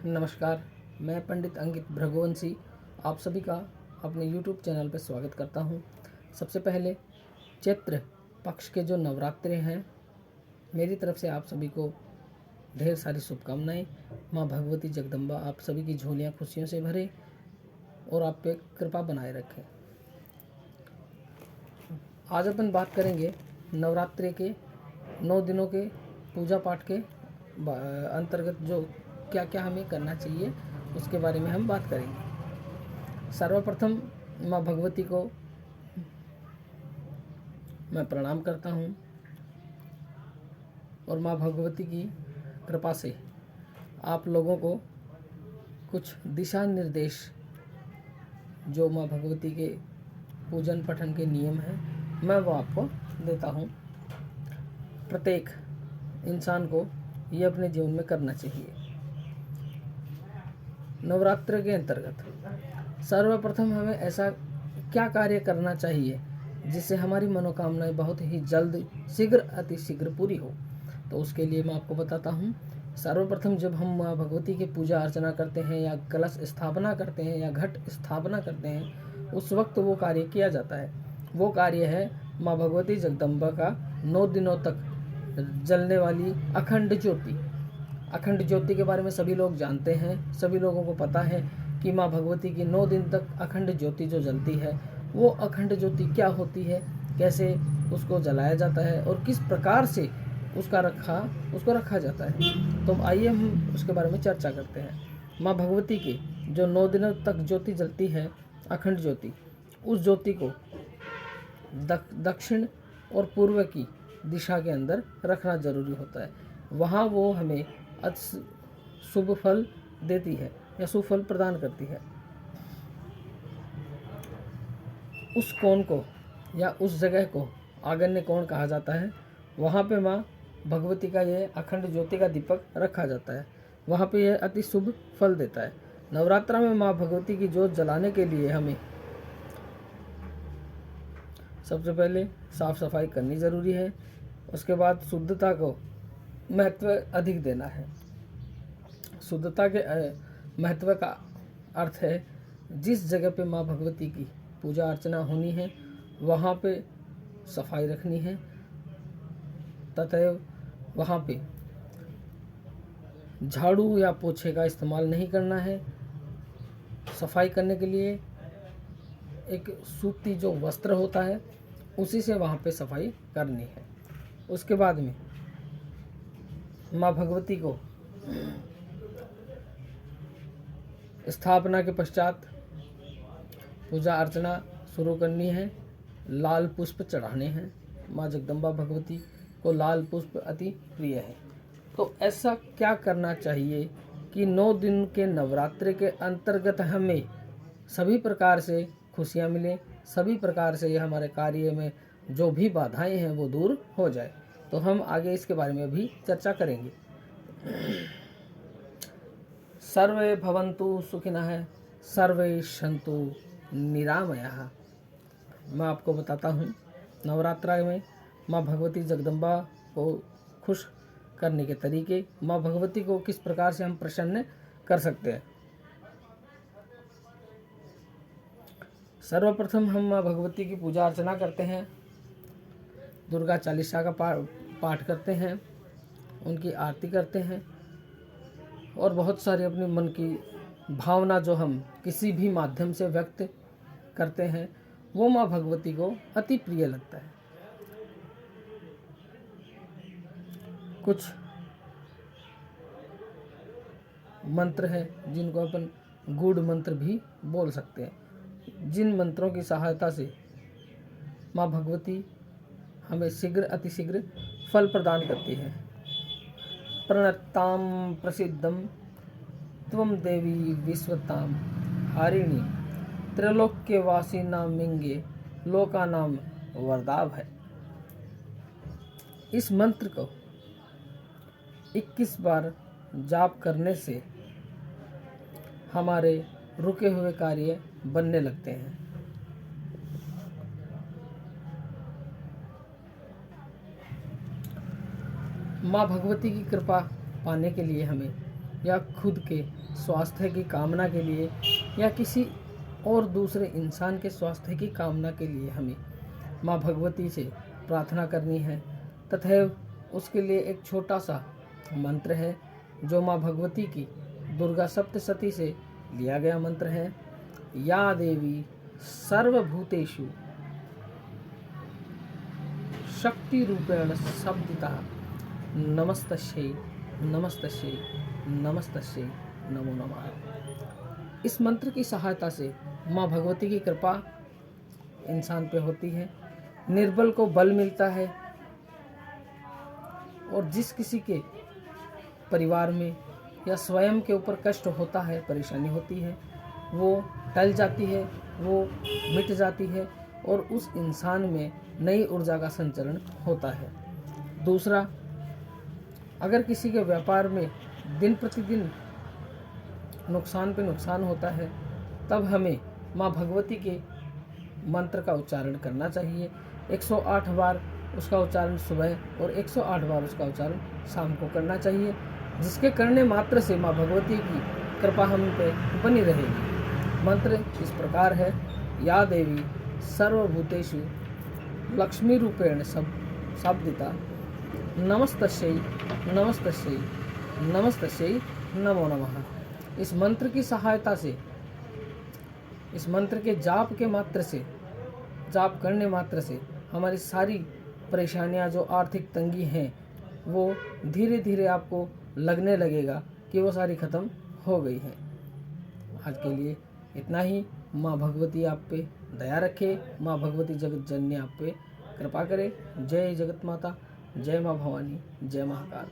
नमस्कार, मैं पंडित अंकित भृगुवंशी आप सभी का अपने YouTube चैनल पर स्वागत करता हूं। सबसे पहले चैत्र पक्ष के जो नवरात्रे हैं, मेरी तरफ से आप सभी को ढेर सारी शुभकामनाएं। माँ भगवती जगदम्बा आप सभी की झोलियां खुशियों से भरे और आप पे कृपा बनाए रखें। आज अपन बात करेंगे नवरात्रे के 9 दिनों के पूजा पाठ के अंतर्गत जो क्या क्या हमें करना चाहिए उसके बारे में हम बात करेंगे। सर्वप्रथम माँ भगवती को मैं प्रणाम करता हूँ और माँ भगवती की कृपा से आप लोगों को कुछ दिशा निर्देश जो माँ भगवती के पूजन पठन के नियम हैं मैं वो आपको देता हूँ। प्रत्येक इंसान को ये अपने जीवन में करना चाहिए। नवरात्र के अंतर्गत सर्वप्रथम हमें ऐसा क्या कार्य करना चाहिए जिससे हमारी मनोकामनाएं बहुत ही जल्द शीघ्र अतिशीघ्र पूरी हो। तो उसके लिए मैं आपको बताता हूँ। सर्वप्रथम जब हम माँ भगवती की पूजा अर्चना करते हैं या कलश स्थापना करते हैं या घट स्थापना करते हैं, उस वक्त वो कार्य किया जाता है। वो कार्य है माँ भगवती जगदम्बा का 9 दिनों तक जलने वाली अखंड ज्योति। अखंड ज्योति के बारे में सभी लोग जानते हैं, सभी लोगों को पता है कि माँ भगवती की 9 दिन तक अखंड ज्योति जो जलती है, वो अखंड ज्योति क्या होती है, कैसे उसको जलाया जाता है और किस प्रकार से उसको रखा जाता है। तो आइए हम उसके बारे में चर्चा करते हैं। माँ भगवती की जो 9 दिनों तक ज्योति जलती है, अखंड ज्योति, उस ज्योति को दक्षिण और पूर्व की दिशा के अंदर रखना जरूरी होता है। वहाँ वो हमें शुभ फल देती है या शुभ फल प्रदान करती है। उस कोण को या उस जगह को आगन्य कोण कहा जाता है। वहाँ पे माँ भगवती का ये अखंड ज्योति का दीपक रखा जाता है। वहाँ पे यह अति शुभ फल देता है। नवरात्रा में माँ भगवती की ज्योत जलाने के लिए हमें सबसे पहले साफ सफाई करनी ज़रूरी है। उसके बाद शुद्धता को महत्व अधिक देना है। शुद्धता के महत्व का अर्थ है जिस जगह पे माँ भगवती की पूजा अर्चना होनी है वहाँ पे सफाई रखनी है तथा वहाँ पे झाड़ू या पोछे का इस्तेमाल नहीं करना है। सफाई करने के लिए एक सूती जो वस्त्र होता है उसी से वहाँ पे सफाई करनी है। उसके बाद में माँ भगवती को स्थापना के पश्चात पूजा अर्चना शुरू करनी है। लाल पुष्प चढ़ाने हैं। माँ जगदम्बा भगवती को लाल पुष्प अति प्रिय है। तो ऐसा क्या करना चाहिए कि 9 दिन के नवरात्रि के अंतर्गत हमें सभी प्रकार से खुशियाँ मिलें, सभी प्रकार से हमारे कार्य में जो भी बाधाएं हैं वो दूर हो जाए। तो हम आगे इसके बारे में भी चर्चा करेंगे। सर्वे भवन्तु सुखिनः, सर्वे सन्तु निरामयाः। मैं आपको बताता हूँ नवरात्रा में माँ भगवती जगदम्बा को खुश करने के तरीके, माँ भगवती को किस प्रकार से हम प्रसन्न कर सकते हैं। सर्वप्रथम हम माँ भगवती की पूजा अर्चना करते हैं, दुर्गा चालीसा का पाठ करते हैं, उनकी आरती करते हैं और बहुत सारी अपने मन की भावना जो हम किसी भी माध्यम से व्यक्त करते हैं वो माँ भगवती को अति प्रिय लगता है। कुछ मंत्र हैं जिनको अपन गूढ़ मंत्र भी बोल सकते हैं, जिन मंत्रों की सहायता से माँ भगवती हमें शीघ्र अतिशीघ्र फल प्रदान करती है। प्रणताम प्रसिद्धम त्वं देवी विश्वताम हारिणी त्रैलोक्य वासी नाम मिंगे, लोका नाम वरदाव है। इस मंत्र को 21 बार जाप करने से हमारे रुके हुए कार्य बनने लगते हैं। माँ भगवती की कृपा पाने के लिए हमें, या खुद के स्वास्थ्य की कामना के लिए, या किसी और दूसरे इंसान के स्वास्थ्य की कामना के लिए हमें माँ भगवती से प्रार्थना करनी है। तथा उसके लिए एक छोटा सा मंत्र है जो माँ भगवती की दुर्गा सप्तशती से लिया गया मंत्र है। या देवी सर्वभूतेषु शक्ति रूपेण शब्दिता नमस्तस्यै नमस्तस्यै नमस्तस्यै नमो नमः। इस मंत्र की सहायता से माँ भगवती की कृपा इंसान पे होती है, निर्बल को बल मिलता है, और जिस किसी के परिवार में या स्वयं के ऊपर कष्ट होता है, परेशानी होती है, वो टल जाती है, वो मिट जाती है, और उस इंसान में नई ऊर्जा का संचरण होता है। दूसरा, अगर किसी के व्यापार में दिन प्रतिदिन नुकसान पे नुकसान होता है, तब हमें माँ भगवती के मंत्र का उच्चारण करना चाहिए। 108 बार उसका उच्चारण सुबह और 108 बार उसका उच्चारण शाम को करना चाहिए, जिसके करने मात्र से माँ भगवती की कृपा हम पे बनी रहेगी। मंत्र इस प्रकार है। या देवी सर्वभूतेषु लक्ष्मी रूपेण शब्दिता नमस्तस्यै नमस्तस्यै नमस्तस्यै नमो नमः। इस मंत्र की सहायता से, इस मंत्र के जाप करने मात्र से हमारी सारी परेशानियां, जो आर्थिक तंगी हैं, वो धीरे धीरे आपको लगने लगेगा कि वो सारी खत्म हो गई हैं। आज के लिए इतना ही। माँ भगवती आप पे दया रखे, माँ भगवती जगत जननी आप पे कृपा करे। जय जगत माता, जय माँ भवानी, जय महाकाल।